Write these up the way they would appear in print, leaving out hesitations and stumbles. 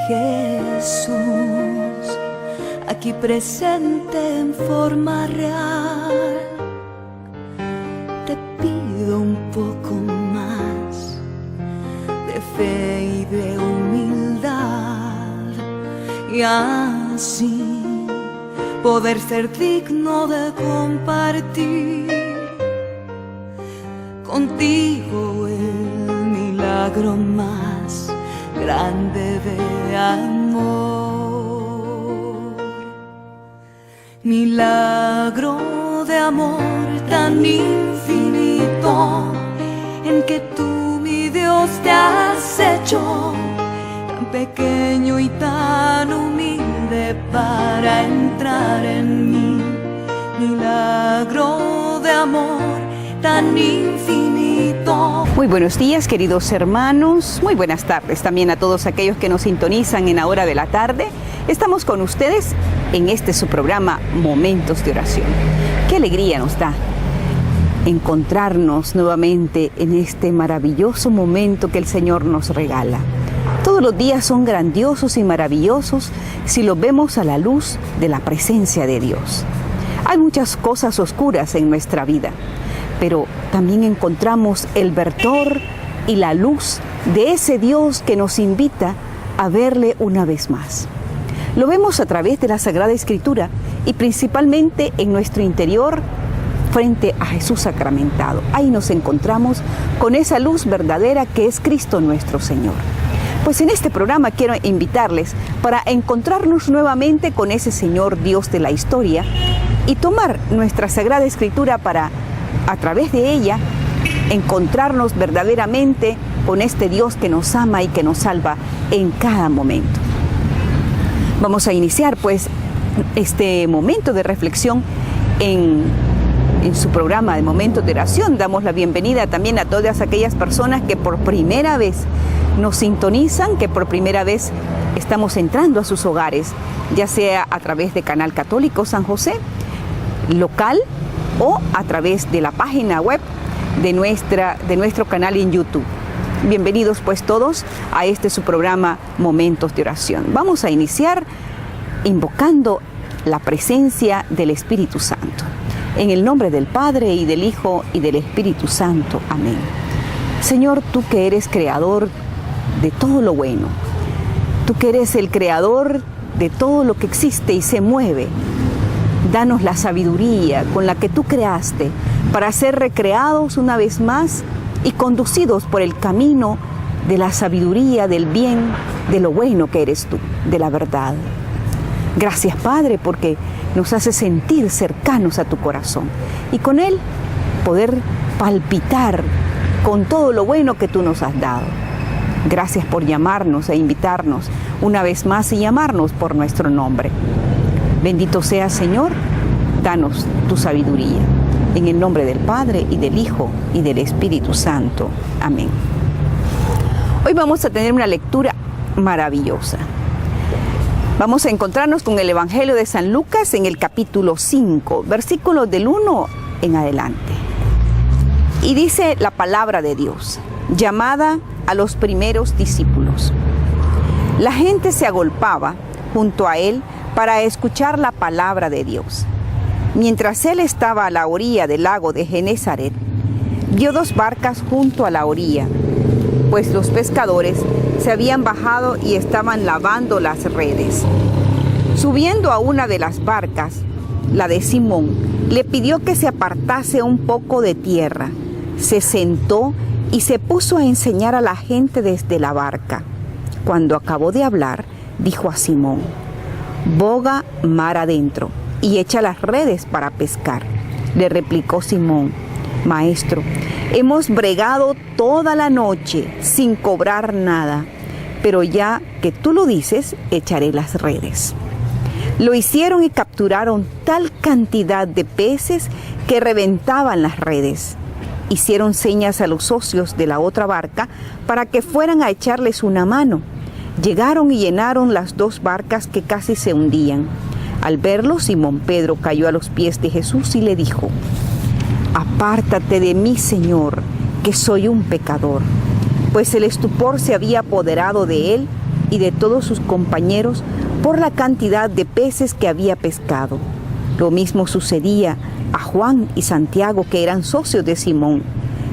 Jesús, aquí presente en forma real, te pido un poco más de fe y de humildad, y así poder ser digno de compartir contigo el milagro más grande de amor. Milagro de amor tan infinito, en que tú, mi Dios, te has hecho tan pequeño y tan humilde para entrar en mí. Milagro de amor tan infinito. Muy buenos días, queridos hermanos. Muy buenas tardes también a todos aquellos que nos sintonizan en la hora de la tarde. Estamos con ustedes en su programa Momentos de Oración. Qué alegría nos da encontrarnos nuevamente en este maravilloso momento que el Señor nos regala. Todos los días son grandiosos y maravillosos si los vemos a la luz de la presencia de Dios. Hay muchas cosas oscuras en nuestra vida, pero también encontramos el verdor y la luz de ese Dios que nos invita a verle una vez más. Lo vemos a través de la Sagrada Escritura y principalmente en nuestro interior frente a Jesús sacramentado. Ahí nos encontramos con esa luz verdadera que es Cristo nuestro Señor. Pues en este programa quiero invitarles para encontrarnos nuevamente con ese Señor Dios de la historia y tomar nuestra Sagrada Escritura para, a través de ella, encontrarnos verdaderamente con este Dios que nos ama y que nos salva en cada momento. Vamos a iniciar pues este momento de reflexión en su programa de Momentos de Oración. Damos la bienvenida también a todas aquellas personas que por primera vez nos sintonizan, que por primera vez estamos entrando a sus hogares, ya sea a través de Canal Católico San José, local, o a través de la página web de nuestro canal en YouTube. Bienvenidos pues todos a su programa Momentos de Oración. Vamos a iniciar invocando la presencia del Espíritu Santo. En el nombre del Padre, y del Hijo, y del Espíritu Santo. Amén. Señor, tú que eres creador de todo lo bueno, tú que eres el creador de todo lo que existe y se mueve, danos la sabiduría con la que tú creaste para ser recreados una vez más y conducidos por el camino de la sabiduría, del bien, de lo bueno que eres tú, de la verdad. Gracias, Padre, porque nos hace sentir cercanos a tu corazón y con él poder palpitar con todo lo bueno que tú nos has dado. Gracias por llamarnos e invitarnos una vez más y llamarnos por nuestro nombre. Bendito seas, Señor, danos tu sabiduría. En el nombre del Padre, y del Hijo, y del Espíritu Santo. Amén. Hoy vamos a tener una lectura maravillosa. Vamos a encontrarnos con el Evangelio de San Lucas en el capítulo 5, versículos del 1 en adelante. Y dice la palabra de Dios, llamada a los primeros discípulos. La gente se agolpaba junto a él para escuchar la palabra de Dios. Mientras él estaba a la orilla del lago de Genesaret, vio 2 barcas junto a la orilla, pues los pescadores se habían bajado y estaban lavando las redes. Subiendo a una de las barcas, la de Simón, le pidió que se apartase un poco de tierra. Se sentó y se puso a enseñar a la gente desde la barca. Cuando acabó de hablar, dijo a Simón: «Boga mar adentro y echa las redes para pescar». Le replicó Simón: «Maestro, hemos bregado toda la noche sin cobrar nada, pero ya que tú lo dices, echaré las redes». Lo hicieron y capturaron tal cantidad de peces que reventaban las redes. Hicieron señas a los socios de la otra barca para que fueran a echarles una mano. Llegaron y llenaron las 2 barcas que casi se hundían. Al verlo, Simón Pedro cayó a los pies de Jesús y le dijo: «Apártate de mí, Señor, que soy un pecador». Pues el estupor se había apoderado de él y de todos sus compañeros por la cantidad de peces que había pescado. Lo mismo sucedía a Juan y Santiago, que eran socios de Simón.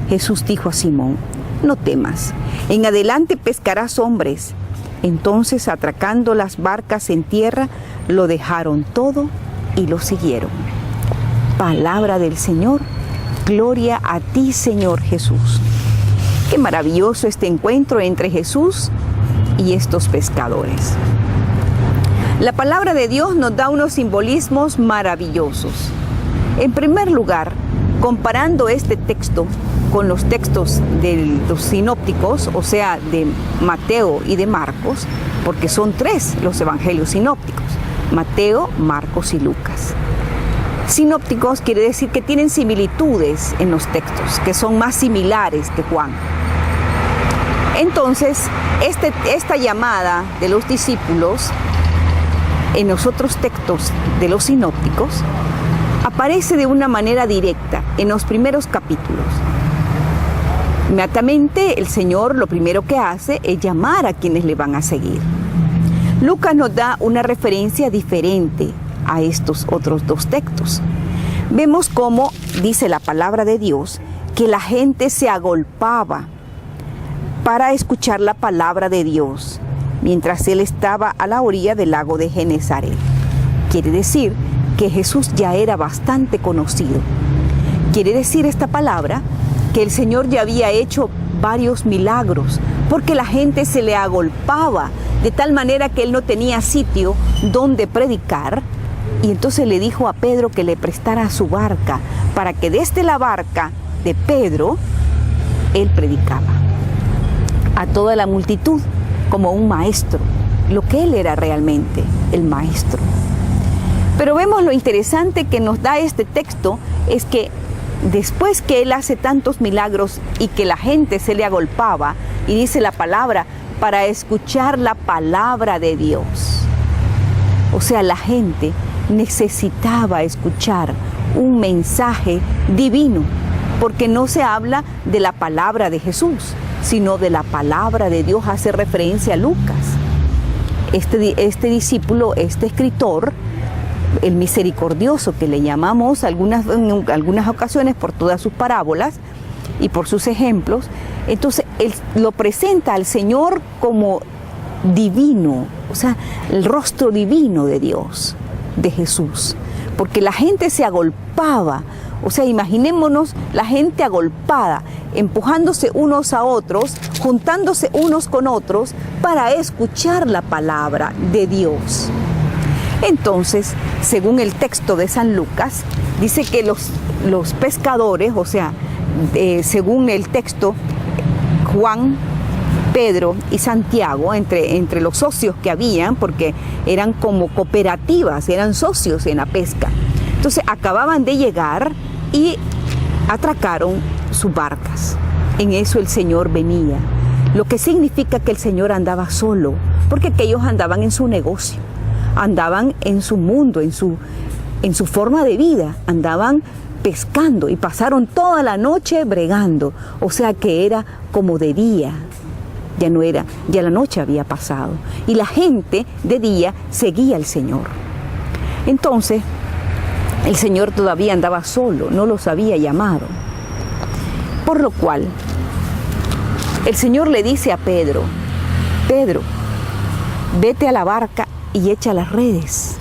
Jesús dijo a Simón: no temas, en adelante pescarás hombres. Entonces, atracando las barcas en tierra, lo dejaron todo y lo siguieron. Palabra del Señor. Gloria a ti, Señor Jesús. Qué maravilloso este encuentro entre Jesús y estos pescadores. La palabra de Dios nos da unos simbolismos maravillosos. En primer lugar, comparando este texto con los textos de los sinópticos, o sea, de Mateo y de Marcos, porque son tres los evangelios sinópticos: Mateo, Marcos y Lucas. Sinópticos quiere decir que tienen similitudes en los textos, que son más similares que Juan. Entonces, esta llamada de los discípulos en los otros textos de los sinópticos aparece de una manera directa en los primeros capítulos. Inmediatamente el Señor lo primero que hace es llamar a quienes le van a seguir. Lucas nos da una referencia diferente a estos otros dos textos. Vemos cómo dice la palabra de Dios que la gente se agolpaba para escuchar la palabra de Dios mientras él estaba a la orilla del lago de Genesaret. Quiere decir que Jesús ya era bastante conocido. Quiere decir esta palabra que el Señor ya había hecho varios milagros, porque la gente se le agolpaba de tal manera que él no tenía sitio donde predicar. Y entonces le dijo a Pedro que le prestara su barca para que desde la barca de Pedro él predicaba a toda la multitud como un maestro, lo que él era realmente, el maestro. Pero vemos lo interesante que nos da este texto, es que después que él hace tantos milagros y que la gente se le agolpaba, y dice la palabra, para escuchar la palabra de Dios. O sea, la gente necesitaba escuchar un mensaje divino, porque no se habla de la palabra de Jesús, sino de la palabra de Dios. Hace referencia a Lucas. Este discípulo, este escritor, el misericordioso que le llamamos en algunas ocasiones por todas sus parábolas y por sus ejemplos, entonces él lo presenta al Señor como divino, o sea, el rostro divino de Dios, de Jesús, porque la gente se agolpaba. O sea, imaginémonos la gente agolpada, empujándose unos a otros, juntándose unos con otros para escuchar la palabra de Dios. Entonces, según el texto de San Lucas, dice que los pescadores, o sea, según el texto, Juan, Pedro y Santiago, entre los socios que habían, porque eran como cooperativas, eran socios en la pesca. Entonces acababan de llegar y atracaron sus barcas. En eso el Señor venía, lo que significa que el Señor andaba solo, porque aquellos andaban en su negocio, andaban en su mundo, en su forma de vida, andaban pescando y pasaron toda la noche bregando. O sea que era como de día, ya no era, ya la noche había pasado y la gente de día seguía al Señor. Entonces el Señor todavía andaba solo, no los había llamado. Por lo cual, el Señor le dice a Pedro: Pedro, vete a la barca y echa las redes.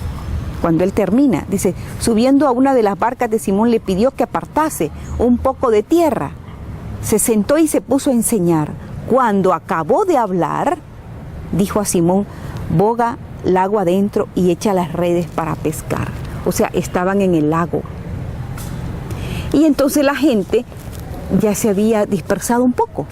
Cuando él termina, dice, subiendo a una de las barcas de Simón, le pidió que apartase un poco de tierra. Se sentó y se puso a enseñar. Cuando acabó de hablar, dijo a Simón: boga el agua adentro y echa las redes para pescar. O sea, estaban en el lago. Y entonces la gente ya se había dispersado un poco.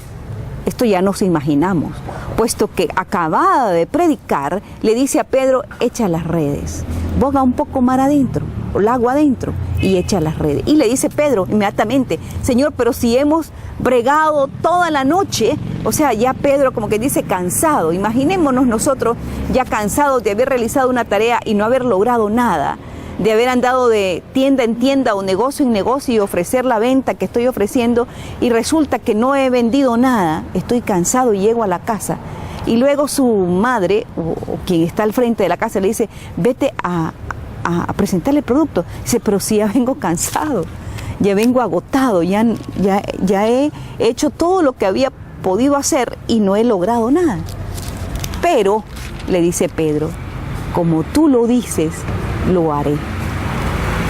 Esto ya nos imaginamos, puesto que acababa de predicar, le dice a Pedro: echa las redes, boga un poco mar adentro, o el agua adentro, y echa las redes. Y le dice Pedro inmediatamente: Señor, pero si hemos bregado toda la noche. O sea, ya Pedro como que dice cansado. Imaginémonos nosotros ya cansados de haber realizado una tarea y no haber logrado nada, de haber andado de tienda en tienda o negocio en negocio y ofrecer la venta que estoy ofreciendo y resulta que no he vendido nada. Estoy cansado y llego a la casa Y luego su madre, o quien está al frente de la casa, le dice, vete a presentarle el producto. Dice, pero si ya vengo cansado, ya vengo agotado, ya he hecho todo lo que había podido hacer y no he logrado nada. Pero, le dice Pedro, como tú lo dices, lo haré.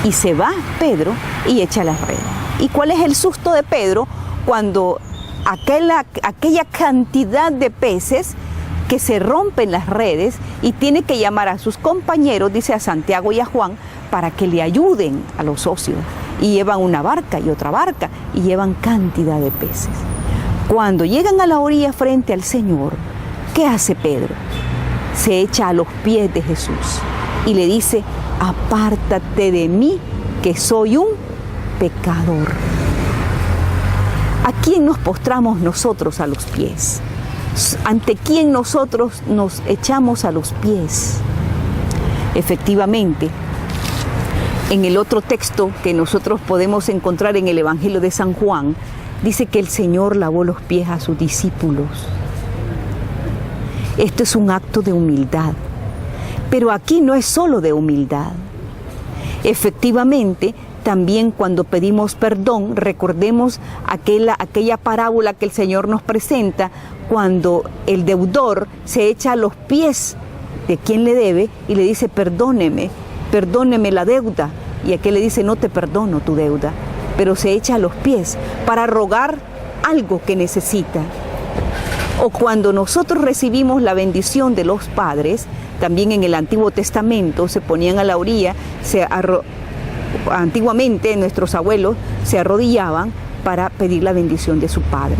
Y se va Pedro y echa las redes. ¿Y cuál es el susto de Pedro cuando aquella cantidad de peces que se rompen las redes y tiene que llamar a sus compañeros, dice a Santiago y a Juan, para que le ayuden a los socios? Y llevan una barca y otra barca y llevan cantidad de peces. Cuando llegan a la orilla frente al Señor, ¿qué hace Pedro? Se echa a los pies de Jesús y le dice, apártate de mí, que soy un pecador. ¿A quién nos postramos nosotros a los pies? ¿Ante quién nosotros nos echamos a los pies? Efectivamente, en el otro texto que nosotros podemos encontrar en el Evangelio de San Juan, dice que el Señor lavó los pies a sus discípulos. Esto es un acto de humildad, pero aquí no es solo de humildad. Efectivamente, también cuando pedimos perdón, recordemos aquella parábola que el Señor nos presenta, cuando el deudor se echa a los pies de quien le debe y le dice, perdóneme la deuda. Y aquel le dice, no te perdono tu deuda, pero se echa a los pies para rogar algo que necesita. O cuando nosotros recibimos la bendición de los padres, también en el Antiguo Testamento se ponían a la orilla, antiguamente nuestros abuelos se arrodillaban para pedir la bendición de su padre,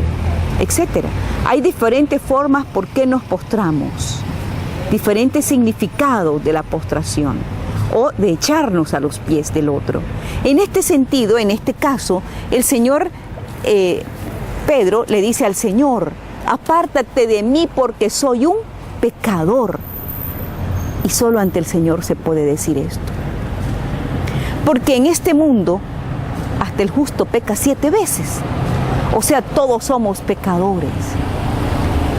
etc. Hay diferentes formas por qué nos postramos, diferentes significados de la postración o de echarnos a los pies del otro. En este sentido, en este caso, el Señor, Pedro le dice al Señor, apártate de mí porque soy un pecador. Y solo ante el Señor se puede decir esto. Porque en este mundo, hasta el justo peca 7 veces. O sea, todos somos pecadores.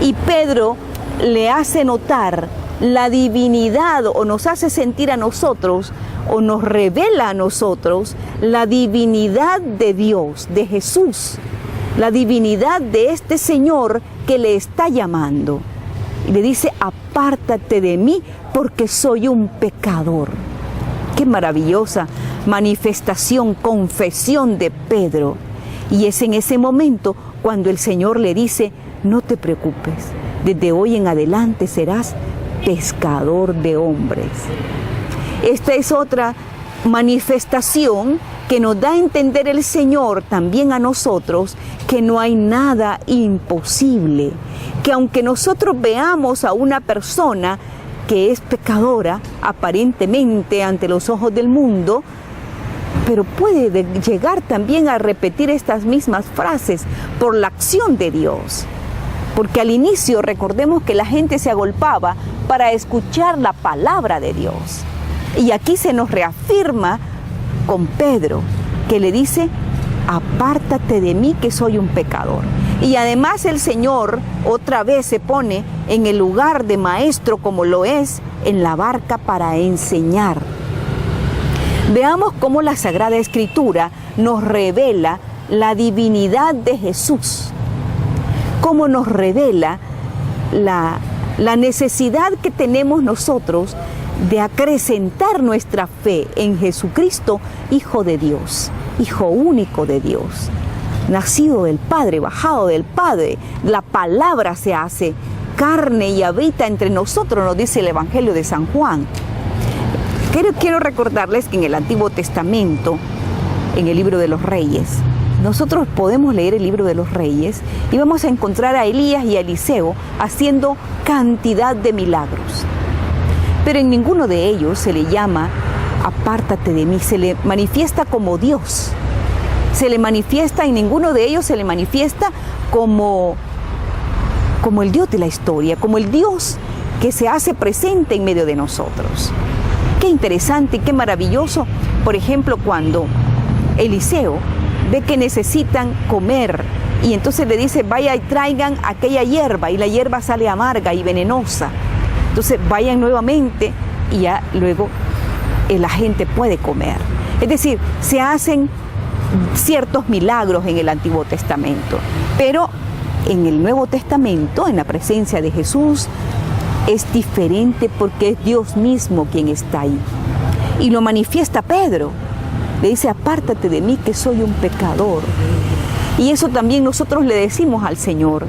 Y Pedro le hace notar la divinidad, o nos hace sentir a nosotros, o nos revela a nosotros la divinidad de Dios, de Jesús, la divinidad de este Señor que le está llamando. Y le dice, apártate de mí porque soy un pecador. Qué maravillosa manifestación, confesión de Pedro. Y es en ese momento cuando el Señor le dice, no te preocupes, desde hoy en adelante serás pescador de hombres. Esta es otra manifestación que nos da a entender el Señor también a nosotros, que no hay nada imposible, que aunque nosotros veamos a una persona que es pecadora, aparentemente ante los ojos del mundo, pero puede llegar también a repetir estas mismas frases por la acción de Dios. Porque al inicio recordemos que la gente se agolpaba para escuchar la palabra de Dios. Y aquí se nos reafirma con Pedro, que le dice, apártate de mí que soy un pecador. Y además el Señor otra vez se pone en el lugar de maestro, como lo es en la barca, para enseñar. Veamos cómo la Sagrada Escritura nos revela la divinidad de Jesús, cómo nos revela la necesidad que tenemos nosotros de acrecentar nuestra fe en Jesucristo, Hijo de Dios, Hijo único de Dios, nacido del Padre, bajado del Padre. La palabra se hace carne y habita entre nosotros, nos dice el Evangelio de San Juan. Quiero recordarles que en el Antiguo Testamento, en el libro de los Reyes, nosotros podemos leer el libro de los Reyes y vamos a encontrar a Elías y a Eliseo haciendo cantidad de milagros. Pero en ninguno de ellos se le llama apártate de mí, se le manifiesta como Dios. En ninguno de ellos se le manifiesta como el Dios de la historia, como el Dios que se hace presente en medio de nosotros. Qué interesante y qué maravilloso, por ejemplo, cuando Eliseo ve que necesitan comer Y entonces le dice, vaya y traigan aquella hierba, y la hierba sale amarga y venenosa. Entonces vayan nuevamente y ya luego la gente puede comer. Es decir, se hacen ciertos milagros en el Antiguo Testamento, pero en el Nuevo Testamento, en la presencia de Jesús, es diferente porque es Dios mismo quien está ahí. Y lo manifiesta Pedro. Le dice, apártate de mí que soy un pecador. Y eso también nosotros le decimos al Señor.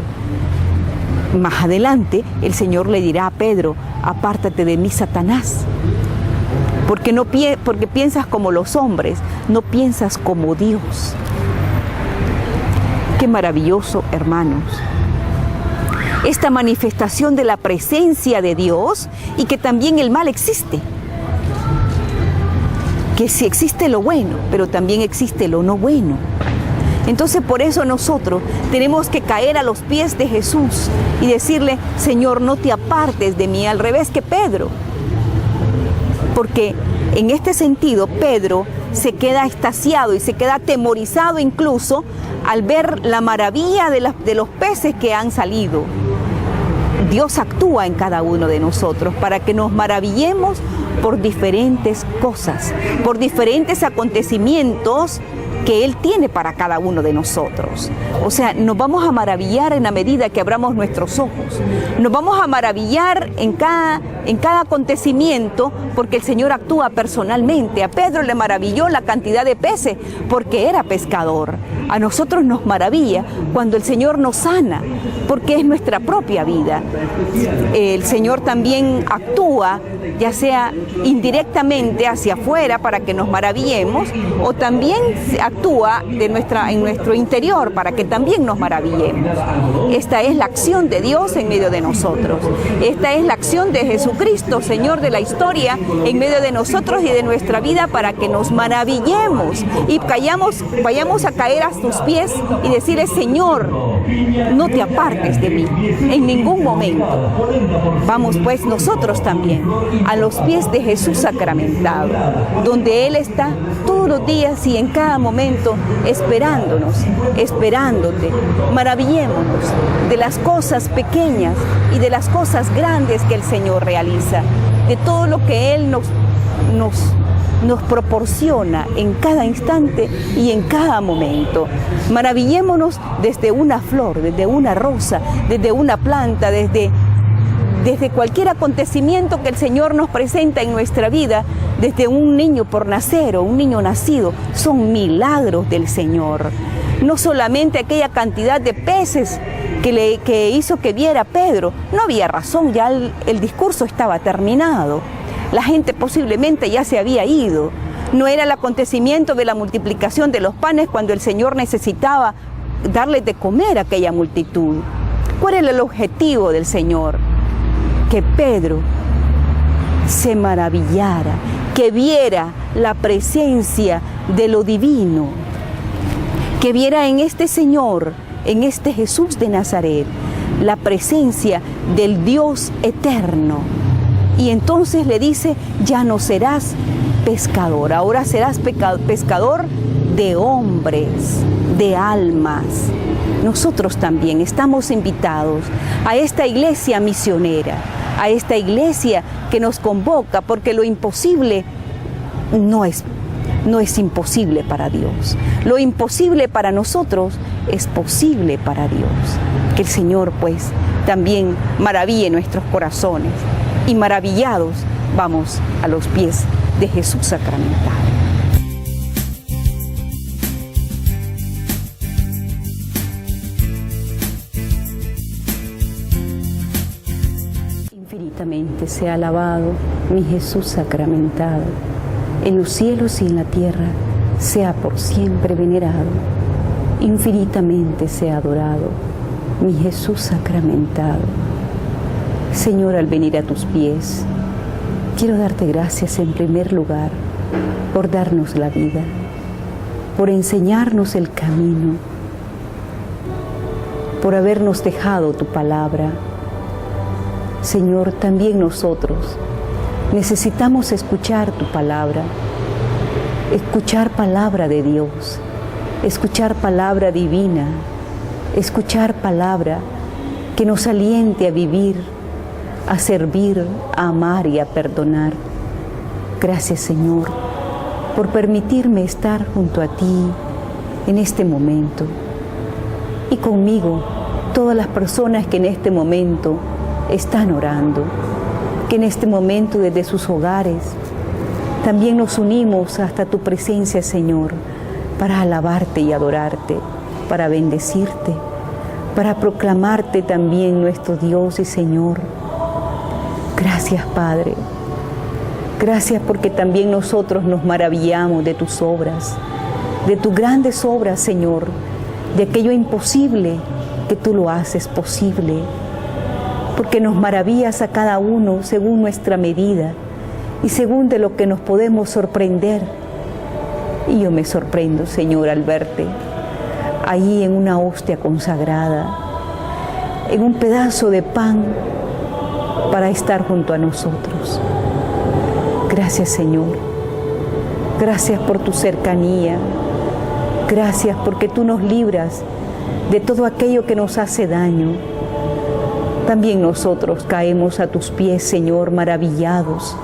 Más adelante el Señor le dirá a Pedro, apártate de mí, Satanás. Porque piensas como los hombres, no piensas como Dios. Qué maravilloso, hermanos. Esta manifestación de la presencia de Dios y que también el mal existe. Que sí existe lo bueno, pero también existe lo no bueno. Entonces por eso nosotros tenemos que caer a los pies de Jesús y decirle, Señor, no te apartes de mí, al revés que Pedro. Porque en este sentido Pedro se queda extasiado y se queda atemorizado incluso al ver la maravilla de los peces que han salido. Dios actúa en cada uno de nosotros para que nos maravillemos por diferentes cosas, por diferentes acontecimientos que Él tiene para cada uno de nosotros. O sea, nos vamos a maravillar en la medida que abramos nuestros ojos. Nos vamos a maravillar en cada acontecimiento porque el Señor actúa personalmente. A Pedro le maravilló la cantidad de peces porque era pescador. A nosotros nos maravilla cuando el Señor nos sana porque es nuestra propia vida. El Señor también actúa, ya sea indirectamente hacia afuera para que nos maravillemos, o también actúa en nuestro interior para que también nos maravillemos. Esta es la acción de Dios en medio de nosotros. Esta es la acción de Jesucristo, Señor de la historia, en medio de nosotros y de nuestra vida para que nos maravillemos y vayamos a caer a tus pies y decirle, Señor, no te apartes de mí en ningún momento. Vamos pues nosotros también a los pies de Jesús sacramentado, donde Él está todos los días y en cada momento esperándonos, esperándote. Maravillémonos de las cosas pequeñas y de las cosas grandes que el Señor realiza, de todo lo que Él nos proporciona en cada instante y en cada momento. Maravillémonos desde una flor, desde una rosa, desde una planta, desde cualquier acontecimiento que el Señor nos presenta en nuestra vida, desde un niño por nacer o un niño nacido, son milagros del Señor. No solamente aquella cantidad de peces que hizo que viera Pedro, no había razón, ya el discurso estaba terminado. La gente posiblemente ya se había ido. No era el acontecimiento de la multiplicación de los panes cuando el Señor necesitaba darles de comer a aquella multitud. ¿Cuál era el objetivo del Señor? Que Pedro se maravillara, que viera la presencia de lo divino, que viera en este Señor, en este Jesús de Nazaret, la presencia del Dios eterno. Y entonces le dice, ya no serás pescador, ahora serás pescador de hombres, de almas. Nosotros también estamos invitados a esta iglesia misionera, a esta iglesia que nos convoca, porque lo imposible no es imposible para Dios. Lo imposible para nosotros es posible para Dios. Que el Señor pues también maraville nuestros corazones y maravillados vamos a los pies de Jesús sacramentado. Infinitamente sea alabado mi Jesús sacramentado, en los cielos y en la tierra sea por siempre venerado. Infinitamente sea adorado mi Jesús sacramentado. Señor, al venir a tus pies, quiero darte gracias en primer lugar por darnos la vida, por enseñarnos el camino, por habernos dejado tu palabra. Señor, también nosotros necesitamos escuchar tu palabra, escuchar palabra de Dios, escuchar palabra divina, escuchar palabra que nos aliente a vivir, a servir, a amar y a perdonar. Gracias, Señor, por permitirme estar junto a ti en este momento. Y conmigo, todas las personas que en este momento están orando, que en este momento desde sus hogares también nos unimos hasta tu presencia, Señor, para alabarte y adorarte, para bendecirte, para proclamarte también nuestro Dios y Señor. Gracias, Padre. Gracias porque también nosotros nos maravillamos de tus obras, de tus grandes obras, Señor, de aquello imposible que tú lo haces posible, porque nos maravillas a cada uno según nuestra medida y según de lo que nos podemos sorprender. Y yo me sorprendo, Señor, al verte ahí en una hostia consagrada, en un pedazo de pan para estar junto a nosotros. Gracias, Señor. Gracias por tu cercanía. Gracias porque tú nos libras de todo aquello que nos hace daño. También nosotros caemos a tus pies, Señor, maravillados,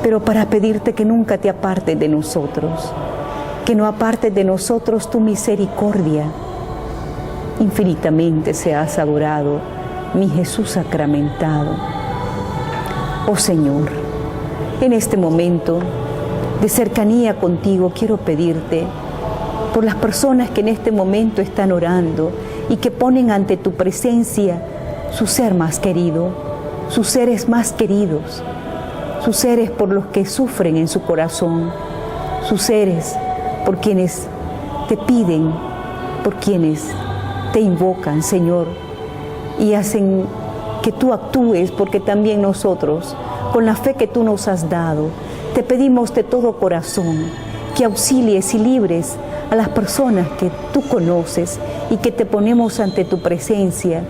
pero para pedirte que nunca te apartes de nosotros, que no apartes de nosotros tu misericordia. Infinitamente seas adorado, mi Jesús sacramentado. Oh Señor, en este momento de cercanía contigo quiero pedirte por las personas que en este momento están orando y que ponen ante tu presencia su ser más querido, sus seres más queridos, sus seres por los que sufren en su corazón, sus seres por quienes te piden, por quienes te invocan, Señor, y hacen que tú actúes, porque también nosotros, con la fe que tú nos has dado, te pedimos de todo corazón que auxilies y libres a las personas que tú conoces y que te ponemos ante tu presencia,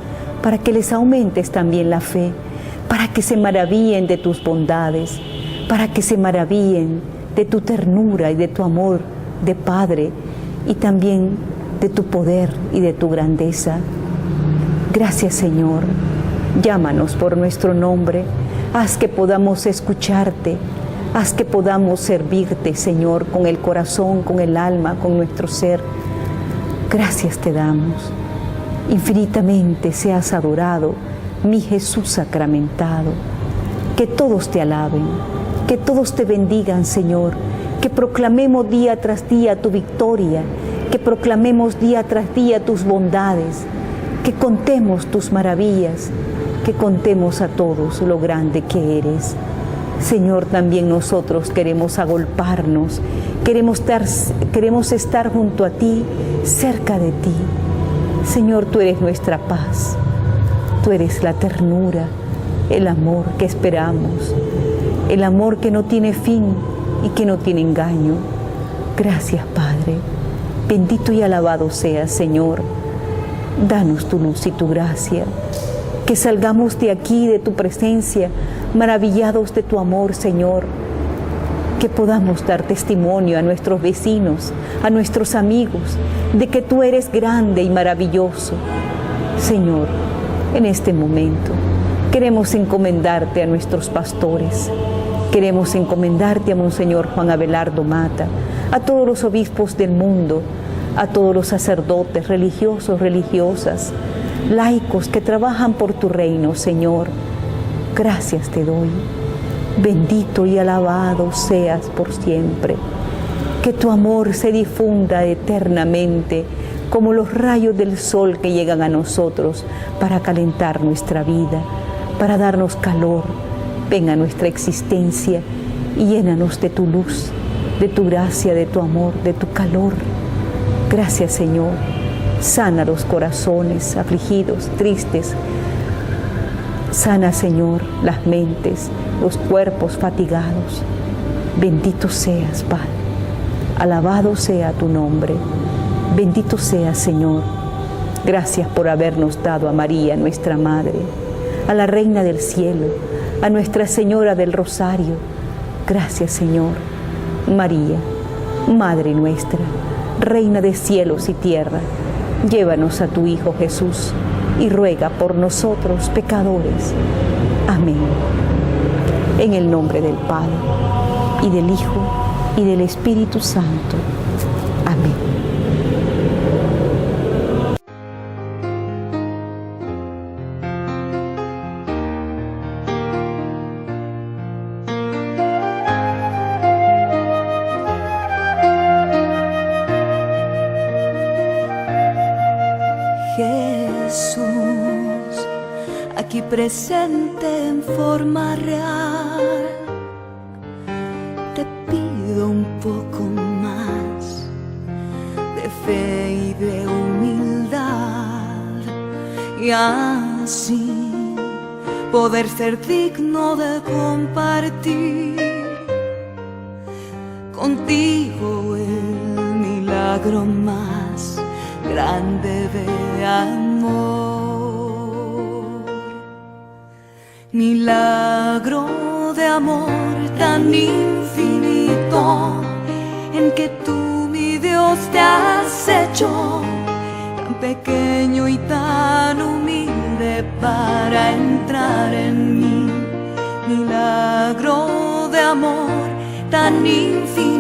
para que les aumentes también la fe, para que se maravillen de tus bondades, para que se maravillen de tu ternura y de tu amor de Padre y también de tu poder y de tu grandeza. Gracias, Señor. Llámanos por nuestro nombre, haz que podamos escucharte, haz que podamos servirte, Señor, con el corazón, con el alma, con nuestro ser. Gracias te damos. Infinitamente seas adorado, mi Jesús sacramentado. Que todos te alaben, que todos te bendigan, Señor, que proclamemos día tras día tu victoria, que proclamemos día tras día tus bondades, que contemos tus maravillas, que contemos a todos lo grande que eres. Señor, también nosotros queremos agolparnos, queremos estar junto a ti, cerca de ti. Señor, tú eres nuestra paz, tú eres la ternura, el amor que esperamos, el amor que no tiene fin y que no tiene engaño. Gracias, Padre. Bendito y alabado seas, Señor. Danos tu luz y tu gracia, que salgamos de aquí, de tu presencia, maravillados de tu amor, Señor, que podamos dar testimonio a nuestros vecinos, a nuestros amigos, de que tú eres grande y maravilloso. Señor, en este momento queremos encomendarte a nuestros pastores, queremos encomendarte a Monseñor Juan Abelardo Mata, a todos los obispos del mundo, a todos los sacerdotes religiosos, religiosas, laicos que trabajan por tu reino, Señor. Gracias te doy. Bendito y alabado seas por siempre. Que tu amor se difunda eternamente como los rayos del sol que llegan a nosotros para calentar nuestra vida, para darnos calor. Ven a nuestra existencia y llénanos de tu luz, de tu gracia, de tu amor, de tu calor. Gracias, Señor. Sana los corazones afligidos, tristes. Sana, Señor, las mentes, los cuerpos fatigados. Bendito seas, Padre. Alabado sea tu nombre. Bendito seas, Señor. Gracias por habernos dado a María, nuestra Madre, a la Reina del Cielo, a Nuestra Señora del Rosario. Gracias, Señor. María, Madre nuestra, Reina de cielos y tierra, Llévanos a tu Hijo Jesús y ruega por nosotros pecadores. Amén. En el nombre del Padre, y del Hijo, y del Espíritu Santo. Amén. Jesús, aquí presente en forma real, te pido un poco más de fe y de humildad, y así poder ser digno de compartir contigo el milagro más grande de amor. Milagro de amor tan infinito, en que tú, mi Dios, te has hecho tan pequeño y tan humilde para entrar en mí. Milagro de amor tan infinito,